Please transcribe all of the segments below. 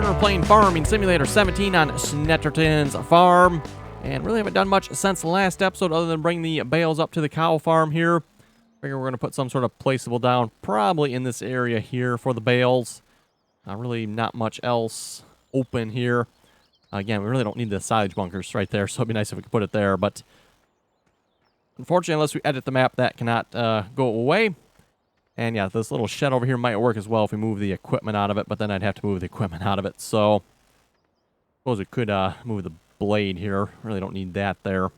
we're playing Farming Simulator 17 on Snettertons farm. And really haven't done much since the last episode other than bring the bales up to the cow farm here. Figure we're going to put some sort of placeable down probably in this area here for the bales. Really not much else open here. Again, we really don't need the silage bunkers right there, so it'd be nice if we could put it there. But unfortunately, unless we edit the map, that cannot go away. And yeah, this little shed over here might work as well if we move the equipment out of it, but then I'd have to move the equipment out of it. So I suppose we could move the blade here. Really don't need that there.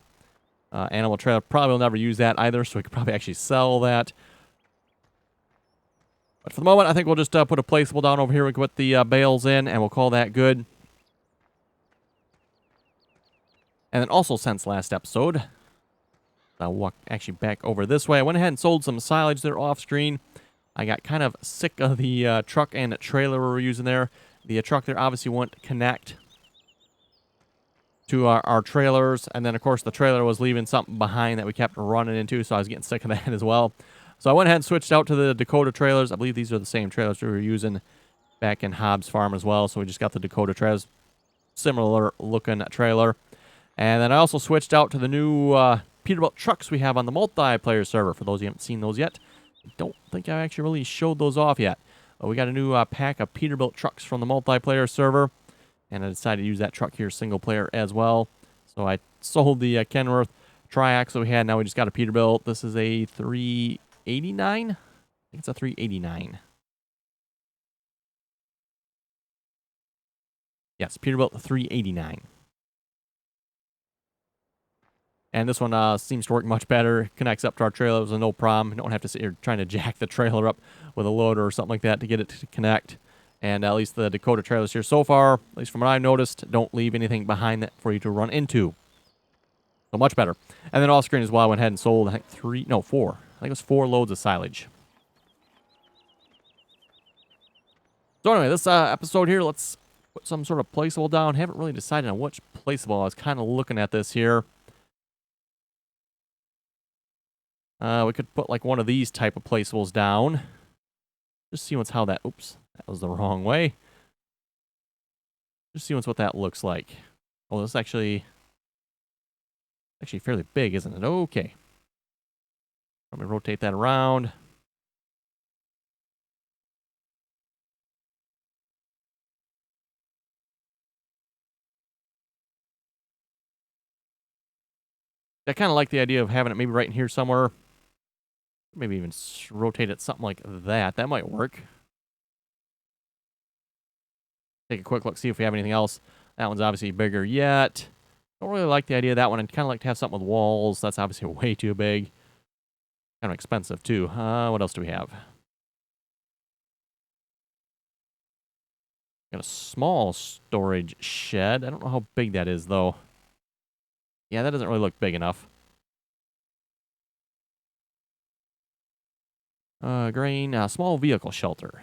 Animal trailer, probably will never use that either, so we could probably actually sell that. But for the moment, I think we'll just put a placeable down over here. We can put the bales in, and we'll call that good. And then also since last episode, I'll walk actually back over this way. I went ahead and sold some silage there off screen. I got kind of sick of the truck and trailer we were using there. The truck there obviously wouldn't connect to our trailers. And then, of course, the trailer was leaving something behind that we kept running into, so I was getting sick of that as well. So I went ahead and switched out to the Dakota trailers. I believe these are the same trailers we were using back in Hobbs Farm as well. So we just got the Dakota trailers. Similar looking trailer. And then I also switched out to the new Peterbilt trucks we have on the multiplayer server. For those who haven't seen those yet, I don't think I actually really showed those off yet. But we got a new pack of Peterbilt trucks from the multiplayer server, and I decided to use that truck here single player as well. So I sold the Kenworth triaxle we had. Now we just got a Peterbilt. This is a 389. I think it's a 389. Yes, Peterbilt 389. And this one seems to work much better. Connects up to our trailer with no problem. You don't have to sit here trying to jack the trailer up with a loader or something like that to get it to connect. And at least the Dakota trailers here so far, at least from what I've noticed, don't leave anything behind that for you to run into. So much better. And then off screen as well, I went ahead and sold, I think 4. I think it was 4 loads of silage. So anyway, this episode here, let's put some sort of placeable down. Haven't really decided on which placeable. I was kind of looking at this here. We could put like one of these type of placeables down. Just see how that... Oops, that was the wrong way. Just see what that looks like. Oh, this is actually fairly big, isn't it? Okay. Let me rotate that around. I kind of like the idea of having it maybe right in here somewhere. Maybe even rotate it something like that. That might work. Take a quick look, see if we have anything else. That one's obviously bigger yet. Don't really like the idea of that one. I'd kind of like to have something with walls. That's obviously way too big. Kind of expensive, too. What else do we have? Got a small storage shed. I don't know how big that is, though. Yeah, that doesn't really look big enough. Grain, small vehicle shelter.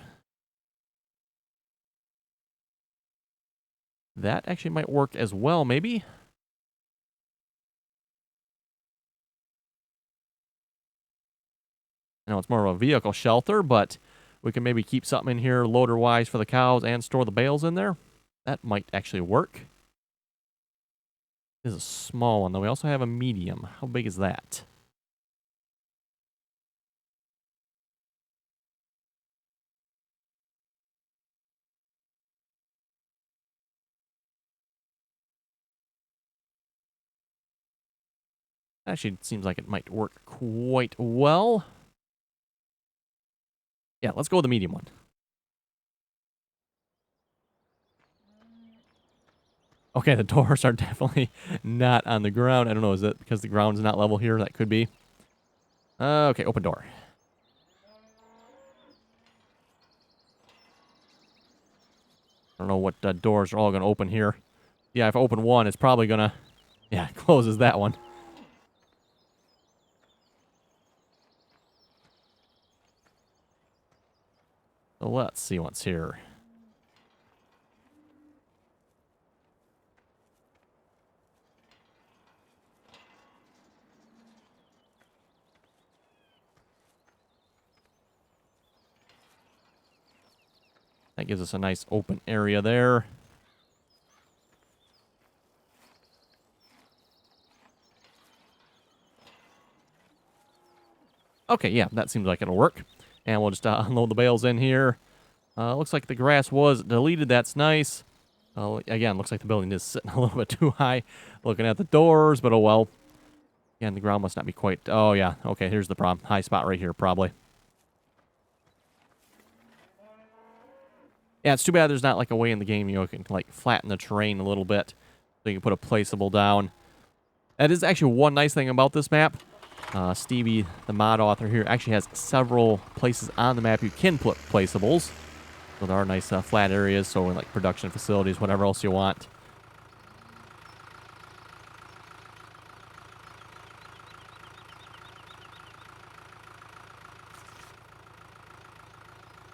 That actually might work as well, maybe. I know it's more of a vehicle shelter, but we can maybe keep something in here loader-wise for the cows and store the bales in there. That might actually work. This is a small one, though. We also have a medium. How big is that? Actually, it seems like it might work quite well. Yeah, let's go with the medium one. Okay, the doors are definitely not on the ground. I don't know, is it because the ground's not level here? That could be. Okay, open door. I don't know what doors are all going to open here. Yeah, if I open one, it's probably going to... Yeah, it closes that one. So let's see what's here. That gives us a nice open area there. Okay, yeah, that seems like it'll work. And we'll just unload the bales in here. Looks like the grass was deleted. That's nice. Again, looks like the building is sitting a little bit too high. Looking at the doors, but oh well. Again, the ground must not be quite... Oh, yeah. Okay, here's the problem. High spot right here, probably. Yeah, it's too bad there's not like a way in the game you can like flatten the terrain a little bit so you can put a placeable down. That is actually one nice thing about this map. Stevie, the mod author here, actually has several places on the map you can put placeables. So there are nice flat areas, so in like production facilities, whatever else you want.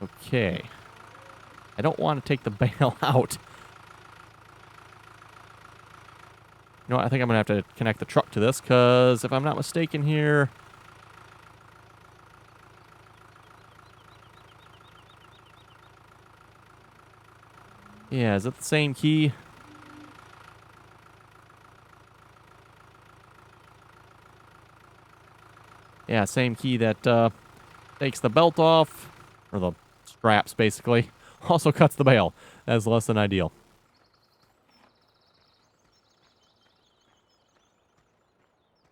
Okay. I don't want to take the bale out. You know what? I think I'm going to have to connect the truck to this, because if I'm not mistaken here... Yeah, is it the same key? Yeah, same key that takes the belt off, or the straps, basically. Also cuts the bale. That's less than ideal.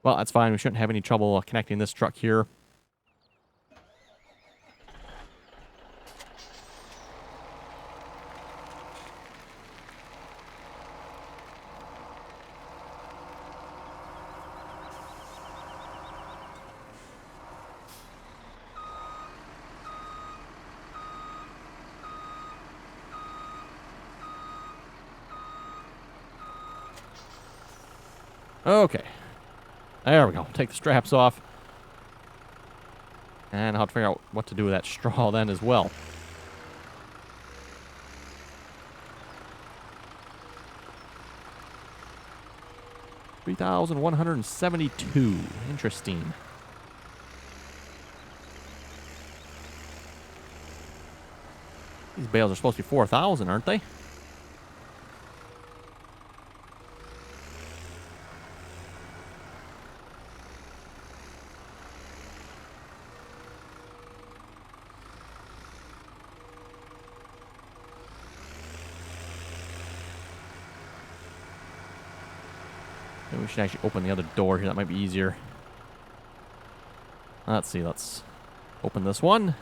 Well, that's fine. We shouldn't have any trouble connecting this truck here. Okay. There we go. Take the straps off. And I'll have to figure out what to do with that straw then as well. $3,172. Interesting. These bales are supposed to be 4,000, aren't they? Maybe we should actually open the other door here. That might be easier. Let's see. Let's open this one.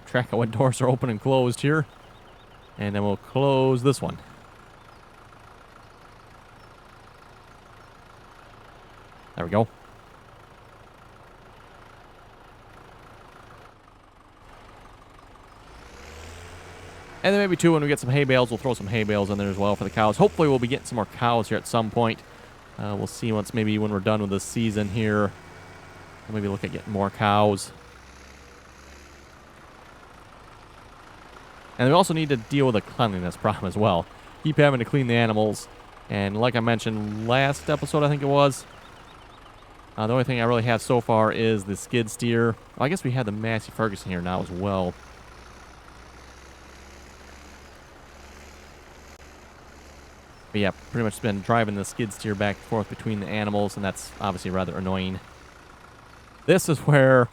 Track of what doors are open and closed here. And then we'll close this one. There we go. And then maybe too, when we get some hay bales, we'll throw some hay bales in there as well for the cows. Hopefully we'll be getting some more cows here at some point. We'll see once maybe when we're done with this season here. We'll maybe look at getting more cows. And we also need to deal with a cleanliness problem as well. Keep having to clean the animals. And like I mentioned last episode, I think it was, the only thing I really have so far is the skid steer. Well, I guess we have the Massey Ferguson here now as well. But yeah, pretty much been driving the skid steer back and forth between the animals, and that's obviously rather annoying. This is where,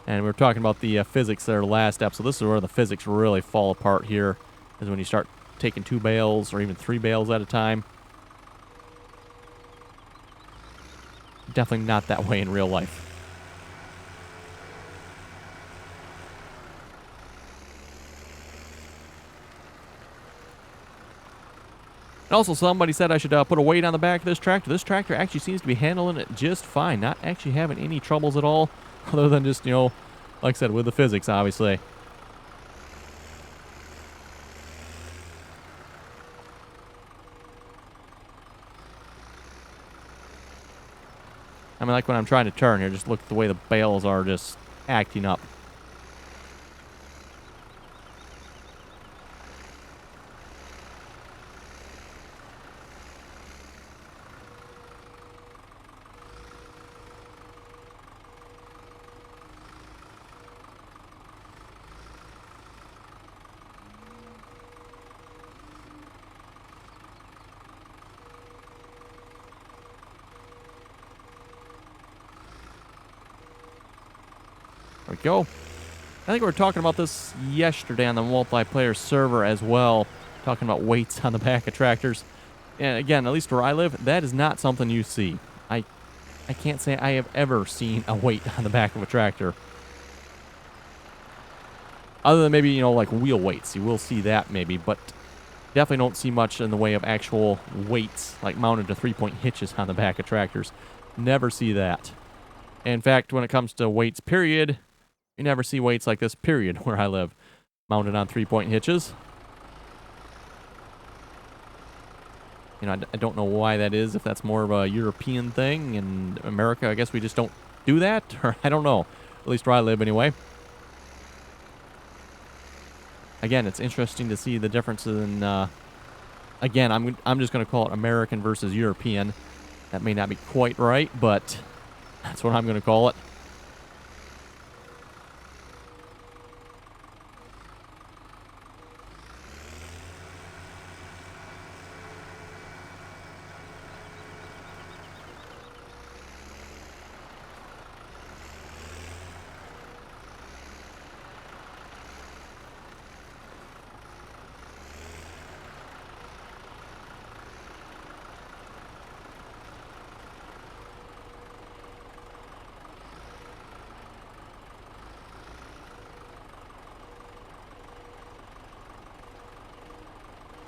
and we were talking about the physics there last episode, this is where the physics really fall apart here, is when you start taking 2 bales or even 3 bales at a time. Definitely not that way in real life. And also, somebody said I should put a weight on the back of this tractor. This tractor actually seems to be handling it just fine. Not actually having any troubles at all. Other than just, you know, like I said, with the physics, obviously. I mean, like when I'm trying to turn here, just look at the way the bales are just acting up. There we go. I think we were talking about this yesterday on the multiplayer server as well, talking about weights on the back of tractors. And again, at least where I live, that is not something you see. I can't say I have ever seen a weight on the back of a tractor. Other than maybe, like wheel weights. You will see that maybe, but definitely don't see much in the way of actual weights, like mounted to 3-point hitches on the back of tractors. Never see that. In fact, when it comes to weights, period, you never see weights like this, period, where I live, mounted on 3-point hitches. I don't know why that is, if that's more of a European thing. In America, I guess we just don't do that, or I don't know. At least where I live, anyway. Again, it's interesting to see the differences in, again, I'm just going to call it American versus European. That may not be quite right, but that's what I'm going to call it.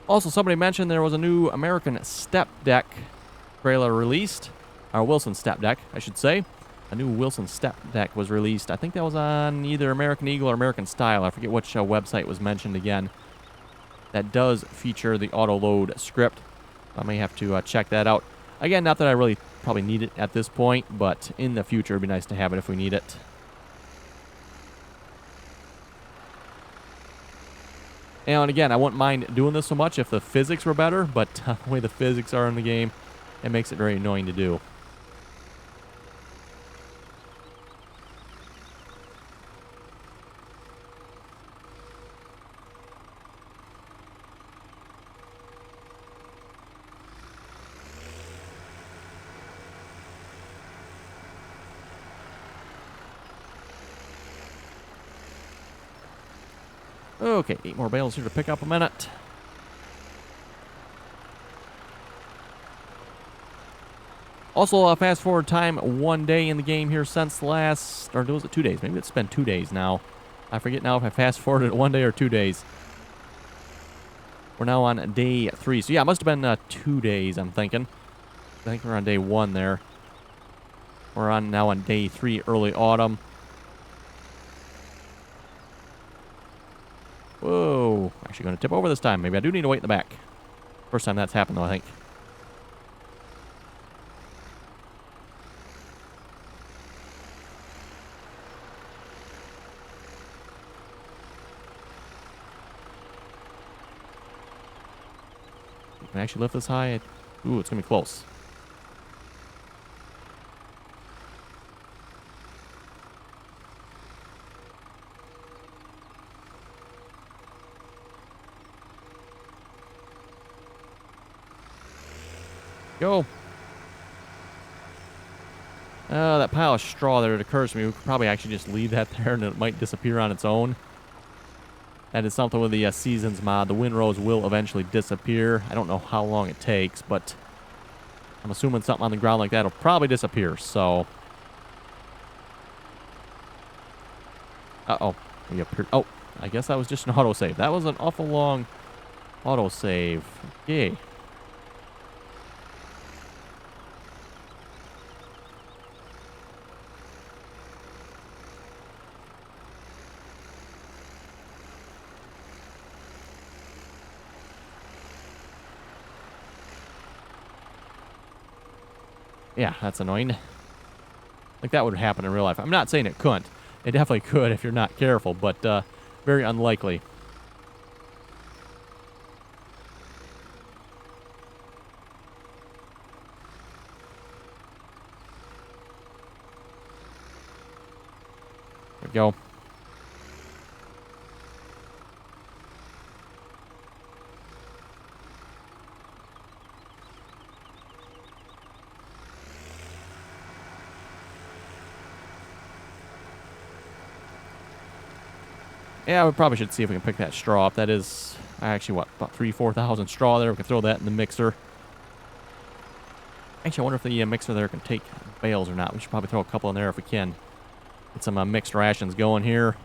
Also, somebody mentioned there was a new American step deck trailer released. Or Wilson step deck, I should say. A new Wilson step deck was released. I think that was on either American Eagle or American Style. I forget which website was mentioned again. That does feature the auto load script. I may have to check that out. Again, not that I really probably need it at this point, but in the future it'd be nice to have it if we need it. And again, I wouldn't mind doing this so much if the physics were better, but the way the physics are in the game, it makes it very annoying to do. Okay, 8 more bales here to pick up a minute. Also, fast forward time 1 day in the game here since last, or was it 2 days? Maybe it's been 2 days now. I forget now if I fast forwarded 1 day or 2 days. We're now on day 3. So yeah, it must have been 2 days, I'm thinking. I think we're on day 1 there. We're now on day 3, early autumn. Whoa. Actually going to tip over this time. Maybe I do need to wait in the back. First time that's happened, though, I think. Can I actually lift this high? Ooh, it's going to be close. Go. That pile of straw there, it occurs to me, we could probably actually just leave that there and it might disappear on its own. That is something with the Seasons mod. The windrows will eventually disappear. I don't know how long it takes, but I'm assuming something on the ground like that will probably disappear, so. Uh-oh. Oh, I guess that was just an autosave. That was an awful long autosave. Yay. Yeah, that's annoying. Like, that would happen in real life. I'm not saying it couldn't. It definitely could if you're not careful, but very unlikely. There we go. Yeah, we probably should see if we can pick that straw up. That is actually, what, about 4,000 straw there. We can throw that in the mixer. Actually, I wonder if the mixer there can take bales or not. We should probably throw a couple in there if we can. Get some mixed rations going here.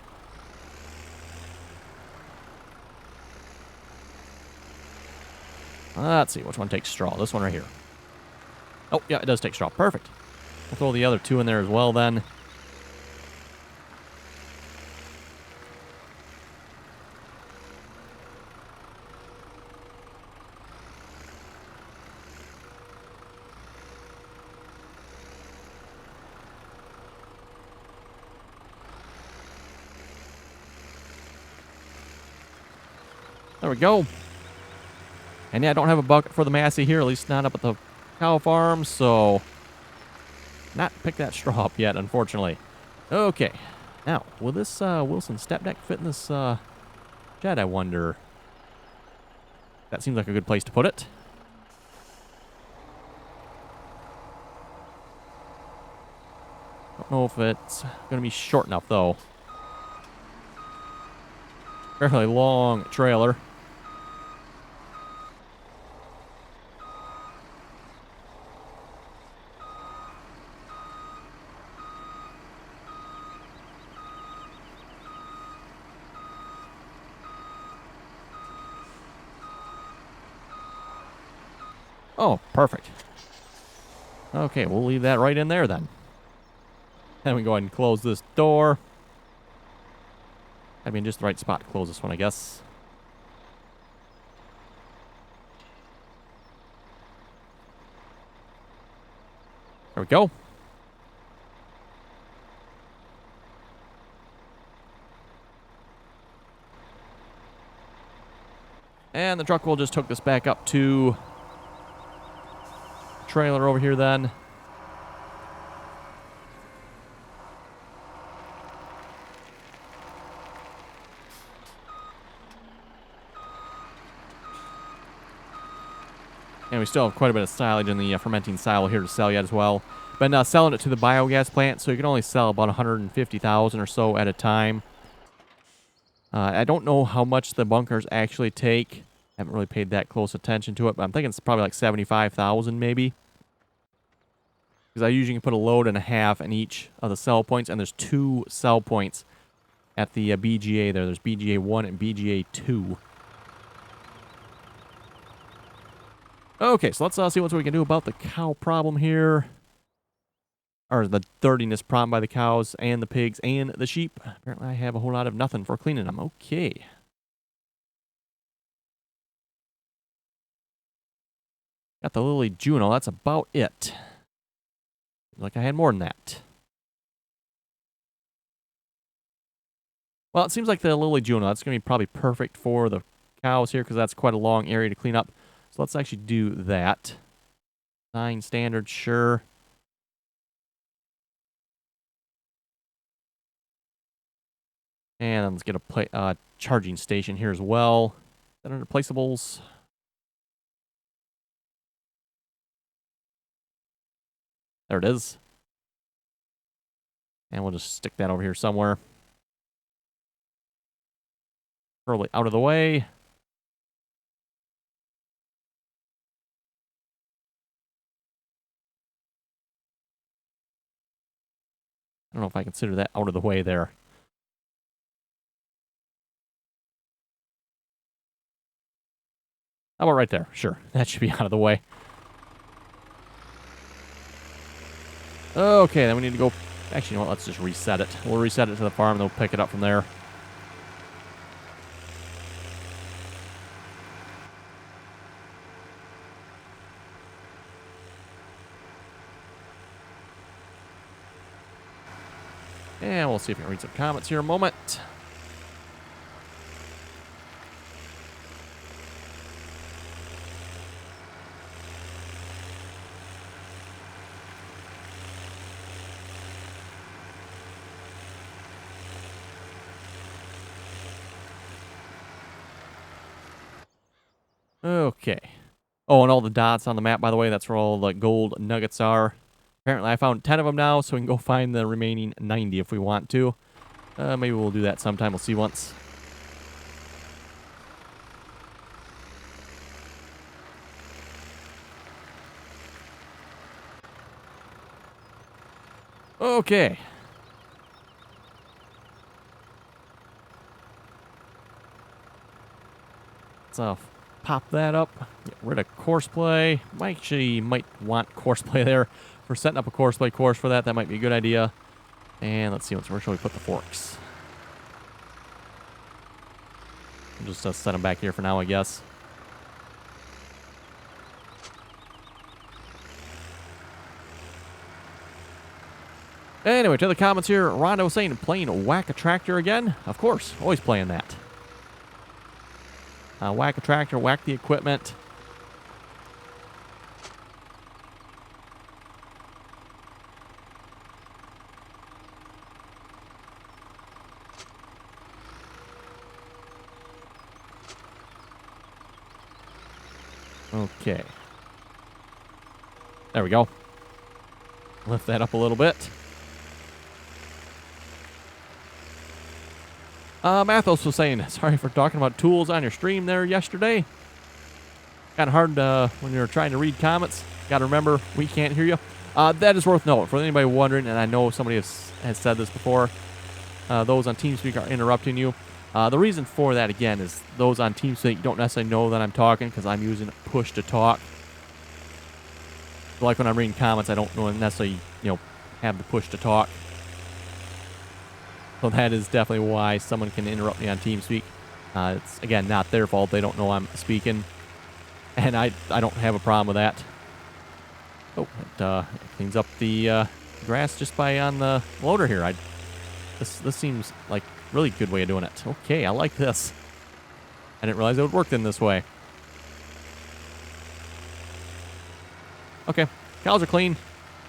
Let's see, which one takes straw? This one right here. Oh, yeah, it does take straw. Perfect. We'll throw the other two in there as well then. There we go. And yeah, I don't have a bucket for the Massey here, at least not up at the cow farm, so not pick that straw up yet, unfortunately. Okay. Now, will this Wilson step deck fit in this shed, I wonder? That seems like a good place to put it. Don't know if it's going to be short enough, though. Fairly long trailer. Oh, perfect. Okay, we'll leave that right in there then. Then we go ahead and close this door. I mean, just the right spot to close this one, I guess. There we go. And the truck will just hook this back up to the trailer over here then. And we still have quite a bit of silage in the fermenting silo here to sell yet as well. Been selling it to the biogas plant, so you can only sell about 150,000 or so at a time. I don't know how much the bunkers actually take. Haven't really paid that close attention to it, but I'm thinking it's probably like 75,000 maybe. Because I usually put a load and a half in each of the sell points, and there's 2 sell points at the BGA there. There's BGA 1 and BGA 2. Okay, so let's see what we can do about the cow problem here. Or the dirtiness problem by the cows and the pigs and the sheep. Apparently I have a whole lot of nothing for cleaning them. Okay. Got the Lily Juno. That's about it. Like I had more than that. Well, it seems like the Lily Juno, that's going to be probably perfect for the cows here because that's quite a long area to clean up. So let's actually do that. 9 standard, sure. And let's get a charging station here as well. Is that under placeables? There it is. And we'll just stick that over here somewhere. Probably out of the way. I don't know if I consider that out of the way there. How about right there? Sure, that should be out of the way. Okay, then we need to go... Actually, you know what? Let's just reset it. We'll reset it to the farm, and they'll pick it up from there. And we'll see if we can read some comments here in a moment. Okay. Oh, and all the dots on the map, by the way, that's where all the gold nuggets are. Apparently, I found 10 of them now, so we can go find the remaining 90 if we want to. Maybe we'll do that sometime. We'll see once Okay. Let's pop that up. Get rid of course play. Actually, might want course play there. For setting up a course play course for that, that might be a good idea. And let's see, where shall we put the forks? We'll just set them back here for now, I guess. Anyway, to the comments here, Rondo saying playing Whack a Tractor again. Of course, always playing that. Whack a tractor, whack the equipment. Okay. There we go. Lift that up a little bit. Mathos was saying, sorry for talking about tools on your stream there yesterday. Kind of hard when you're trying to read comments. Got to remember, we can't hear you. That is worth noting. For anybody wondering, and I know somebody has said this before, those on TeamSpeak are interrupting you. The reason for that, again, is those on TeamSpeak don't necessarily know that I'm talking because I'm using push to talk. So like when I'm reading comments, I don't necessarily, have the push to talk. So that is definitely why someone can interrupt me on TeamSpeak. It's, again, not their fault. They don't know I'm speaking. And I don't have a problem with that. Oh, it cleans up the grass just by on the loader here. This seems like a really good way of doing it. Okay, I like this. I didn't realize it would work in this way. Okay, cows are clean.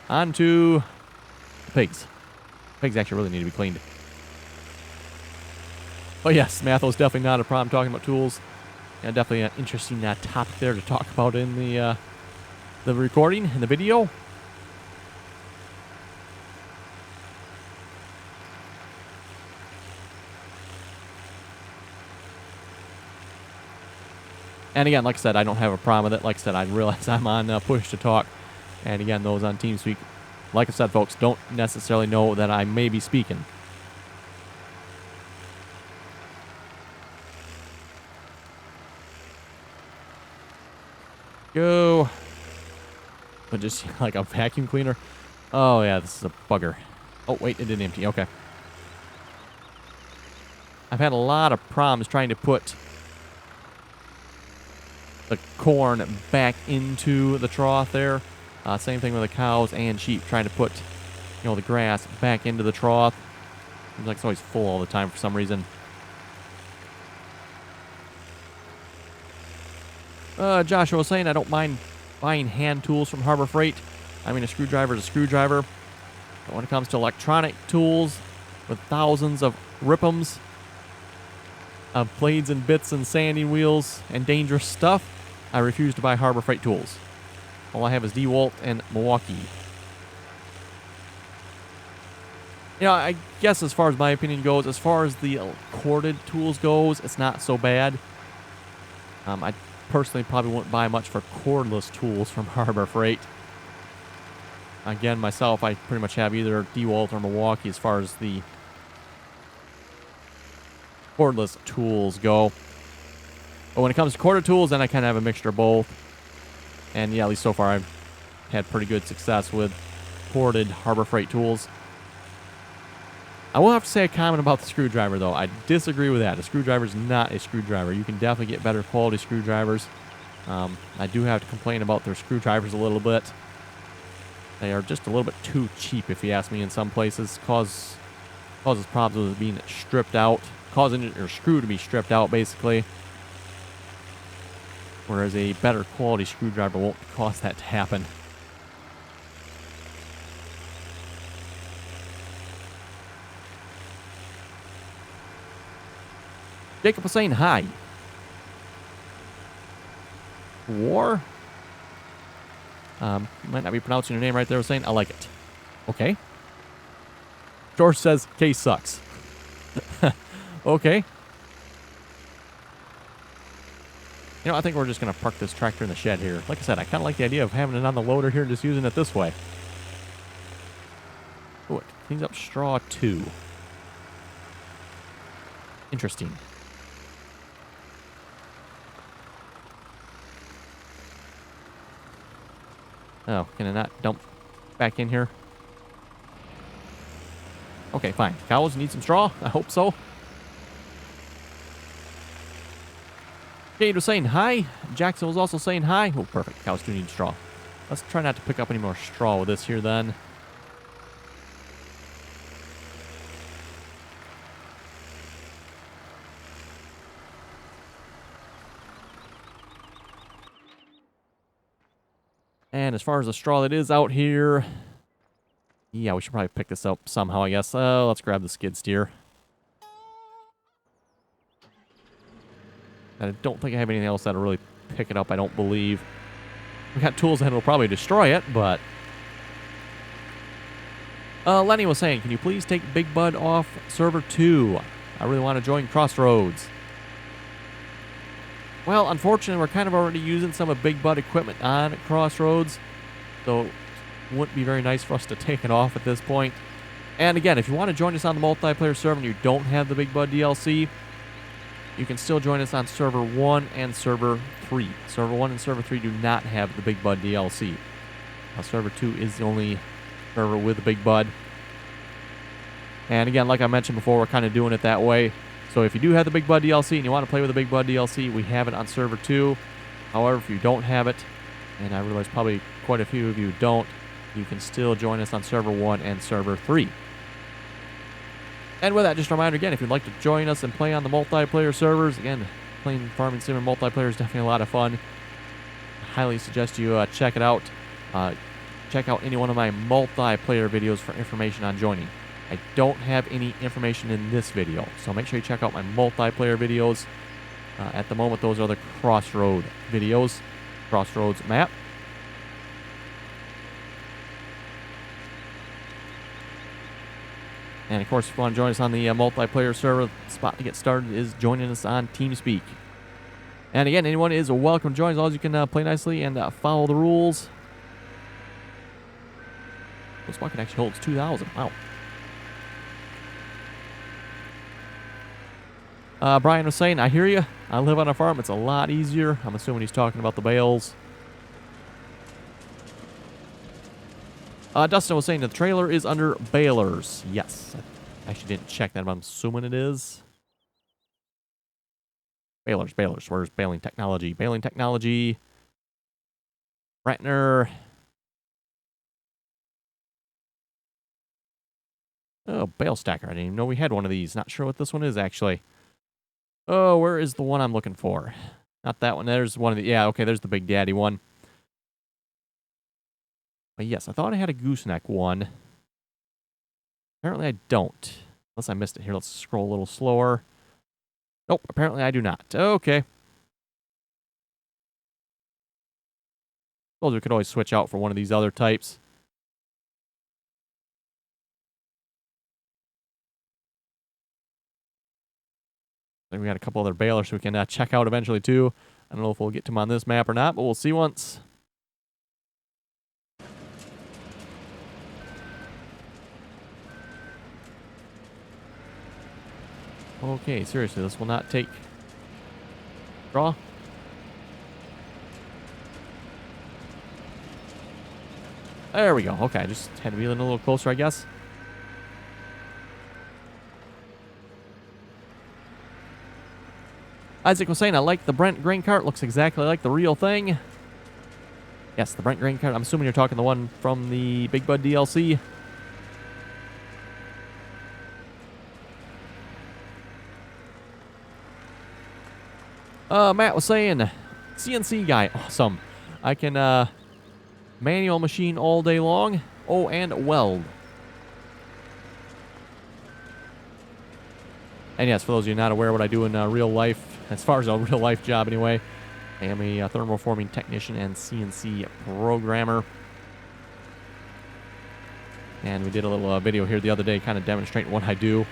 On to the pigs. Pigs actually really need to be cleaned. But yes, Matho's definitely not a problem talking about tools. Yeah, definitely an interesting topic there to talk about in the recording, in the video. And again, like I said, I don't have a problem with it. Like I said, I realize I'm on push to talk. And again, those on TeamSpeak, like I said, folks, don't necessarily know that I may be speaking. Go. But just like a vacuum cleaner. Oh, yeah, this is a bugger. Oh, wait, it didn't empty. Okay. I've had a lot of problems trying to put the corn back into the trough there. Same thing with the cows and sheep, trying to put, the grass back into the trough. Seems like it's always full all the time for some reason. Joshua was saying, I don't mind buying hand tools from Harbor Freight. I mean, a screwdriver is a screwdriver. But when it comes to electronic tools with thousands of rip'ems, of blades and bits and sanding wheels and dangerous stuff, I refuse to buy Harbor Freight tools. All I have is DeWalt and Milwaukee. I guess as far as my opinion goes, as far as the corded tools goes, it's not so bad. I personally probably wouldn't buy much for cordless tools from Harbor Freight. Again, myself, I pretty much have either DeWalt or Milwaukee as far as the cordless tools go. But when it comes to corded tools, then I kind of have a mixture of both. And yeah, at least so far, I've had pretty good success with corded Harbor Freight tools. I will have to say a comment about the screwdriver, though. I disagree with that. A screwdriver is not a screwdriver. You can definitely get better quality screwdrivers. I do have to complain about their screwdrivers a little bit. They are just a little bit too cheap, if you ask me, in some places. Causes problems with being stripped out. Causing your screw to be stripped out, basically. Whereas a better quality screwdriver won't cause that to happen. Jacob was saying hi. War? Might not be pronouncing your name right there. Was saying, I like it. Okay. George says, case sucks. Okay. I think we're just going to park this tractor in the shed here. Like I said, I kind of like the idea of having it on the loader here and just using it this way. Ooh, it cleans up straw 2. Interesting. Oh, can I not dump back in here? Okay, fine. Cows need some straw? I hope so. Jade was saying hi. Jackson was also saying hi. Oh, perfect. Cows do need straw. Let's try not to pick up any more straw with this here then. And as far as the straw that is out here, yeah, we should probably pick this up somehow, I guess. Let's grab the skid steer. And I don't think I have anything else that'll really pick it up, I don't believe. We got tools that will probably destroy it, but... Lenny was saying, can you please take Big Bud off server 2? I really want to join Crossroads. Well, unfortunately, we're kind of already using some of Big Bud equipment on Crossroads, so it wouldn't be very nice for us to take it off at this point. And again, if you want to join us on the multiplayer server and you don't have the Big Bud DLC, you can still join us on server 1 and server 3. Server 1 and server 3 do not have the Big Bud DLC. Server 2 is the only server with the Big Bud. And again, like I mentioned before, we're kind of doing it that way. So if you do have the Big Bud DLC and you want to play with the Big Bud DLC, we have it on server 2. However, if you don't have it, and I realize probably quite a few of you don't, you can still join us on server 1 and server 3. And with that, just a reminder again, if you'd like to join us and play on the multiplayer servers, again, playing Farming Sim and multiplayer is definitely a lot of fun. I highly suggest you check it out. Check out any one of my multiplayer videos for information on joining. I don't have any information in this video, so make sure you check out my multiplayer videos. At the moment, those are the Crossroad videos. Crossroads map. And of course, if you want to join us on the multiplayer server, the spot to get started is joining us on TeamSpeak. And again, anyone is welcome to join as long as you can play nicely and follow the rules. This bucket actually holds 2,000. Wow. Brian was saying, I hear you. I live on a farm. It's a lot easier. I'm assuming he's talking about the bales. Dustin was saying the trailer is under balers. Yes. I actually didn't check that, but I'm assuming it is. Balers. Where's baling technology? Baling technology. Bratner. Oh, bale stacker. I didn't even know we had one of these. Not sure what this one is, actually. Oh, where is the one I'm looking for? Not that one. There's one of the... Yeah, okay, there's the Big Daddy one. But yes, I thought I had a gooseneck one. Apparently I don't. Unless I missed it. Here, let's scroll a little slower. Nope, apparently I do not. Okay. Suppose we could always switch out for one of these other types. Then we got a couple other balers we can check out eventually too. I don't know if we'll get to them on this map or not, but we'll see once. Okay, seriously, this will not take... Draw? There we go. Okay, I just had to wheel in a little closer, I guess. Isaac was saying, I like the Brent grain cart. Looks exactly like the real thing. Yes, the Brent grain cart. I'm assuming you're talking the one from the Big Bud DLC. Matt was saying, CNC guy. Awesome. I can manual machine all day long. Oh, and weld. And yes, for those of you not aware what I do in real life, as far as a real life job anyway, I am a thermoforming technician and CNC programmer. And we did a little video here the other day kind of demonstrating what I do.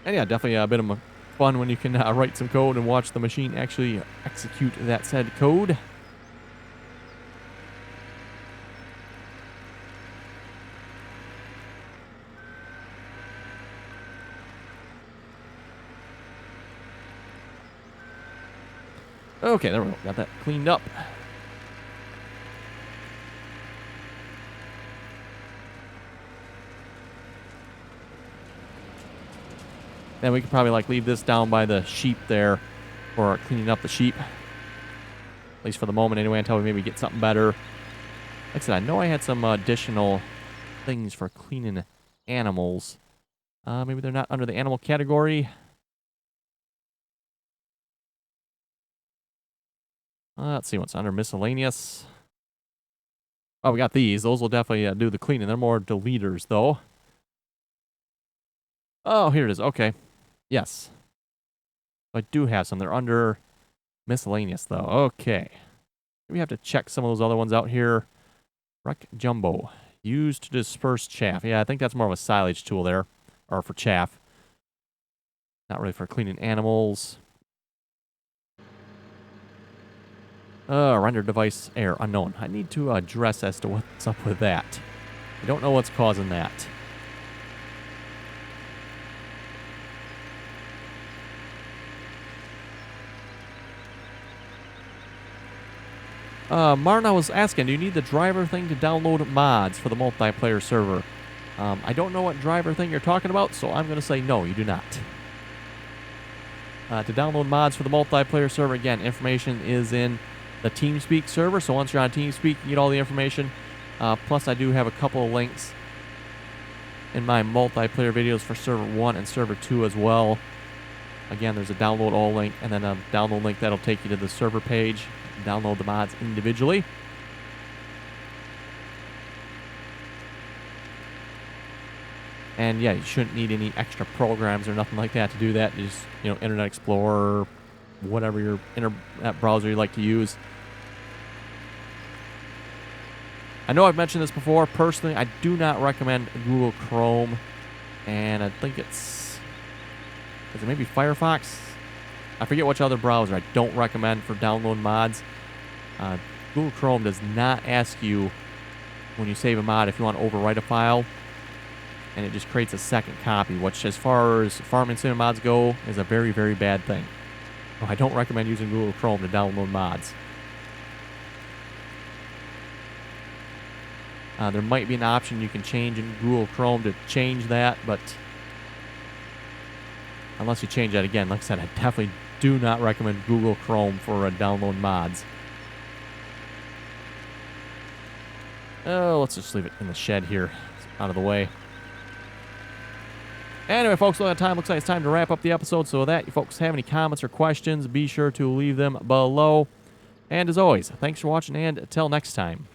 And yeah, definitely been fun when you can write some code and watch the machine actually execute that said code. Okay, there we go. Got that cleaned up. Then we could probably like leave this down by the sheep there for cleaning up the sheep. At least for the moment anyway, until we maybe get something better. Like I said, I know I had some additional things for cleaning animals. Maybe they're not under the animal category. Let's see what's under miscellaneous. Oh, we got these. Those will definitely do the cleaning. They're more deleters, though. Oh, here it is. Okay. Yes. I do have some. They're under miscellaneous, though. Okay. We have to check some of those other ones out here. Wreck Jumbo. Used to disperse chaff. Yeah, I think that's more of a silage tool there. Or for chaff. Not really for cleaning animals. Render device error unknown. I need to address as to what's up with that. I don't know what's causing that. Martin, I was asking, do you need the driver thing to download mods for the multiplayer server? I don't know what driver thing you're talking about, so I'm going to say no, you do not. To download mods for the multiplayer server, again, information is in the TeamSpeak server, so once you're on TeamSpeak, you get all the information. Plus, I do have a couple of links in my multiplayer videos for Server 1 and Server 2 as well. Again, there's a download all link, and then a download link that'll take you to the server page. Download the mods individually. And yeah, you shouldn't need any extra programs or nothing like that to do that. You just, Internet Explorer, whatever your internet browser you like to use. I know I've mentioned this before. Personally, I do not recommend Google Chrome. And I think is it maybe Firefox? I forget which other browser I don't recommend for download mods. Google Chrome does not ask you when you save a mod if you want to overwrite a file. And it just creates a second copy, which as far as farming sim mods go, is a very, very bad thing. So I don't recommend using Google Chrome to download mods. There might be an option you can change in Google Chrome to change that, but unless you change that again, like I said, I definitely do not recommend Google Chrome for download mods. Oh, let's just leave it in the shed here, out of the way. Anyway, folks, looks like it's time to wrap up the episode. So with that, you folks have any comments or questions, be sure to leave them below. And as always, thanks for watching, and until next time.